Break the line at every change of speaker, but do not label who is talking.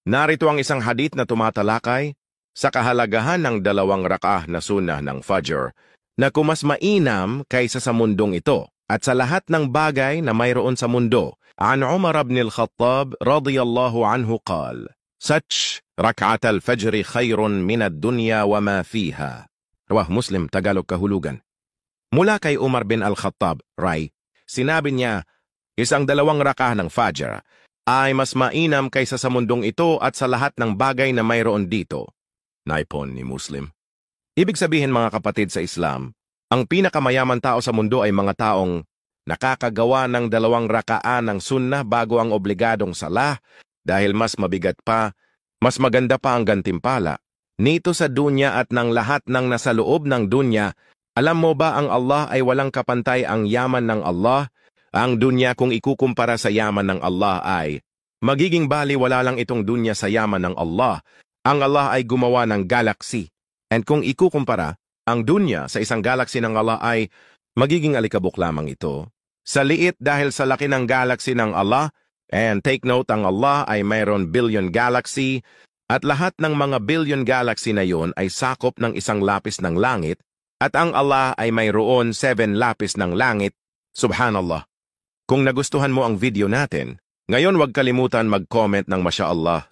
Narito ang isang hadith na tumatalakay sa kahalagahan ng 2 rak'ah na sunnah ng Fajr na kumas mainam kaysa sa mundong ito at sa lahat ng bagay na mayroon sa mundo. An Umar ibn al-Khattab radiyallahu anhu qal, Sach rak'at al-fajr khayrun min ad-dunya wa ma fiha. Rawah Muslim, Tagalog kahulugan. Mula kay Umar bin al-Khattab, sinabi niya, isang 2 rak'ah ng Fajr ay mas mainam kaysa sa mundong ito at sa lahat ng bagay na mayroon dito. Naipon ni Muslim. Ibig sabihin mga kapatid sa Islam, ang pinakamayaman tao sa mundo ay mga taong nakakagawa ng 2 raka'ah ng sunnah bago ang obligadong salah dahil mas mabigat pa, mas maganda pa ang gantimpala. Nito sa dunya at ng lahat ng nasa loob ng dunya, alam mo ba ang Allah ay walang kapantay ang yaman ng Allah? Ang dunya kung ikukumpara sa yaman ng Allah ay magiging baliwala lang itong dunya sa yaman ng Allah. Ang Allah ay gumawa ng galaxy. And kung ikukumpara ang dunya sa isang galaxy ng Allah ay magiging alikabok lamang ito. Sa liit dahil sa laki ng galaxy ng Allah, and take note ang Allah ay mayroon billion galaxy at lahat ng mga billion galaxy na yon ay sakop ng isang lapis ng langit at ang Allah ay mayroon 7 lapis ng langit. Subhanallah. Kung nagustuhan mo ang video natin, ngayon huwag kalimutan mag-comment ng Masya Allah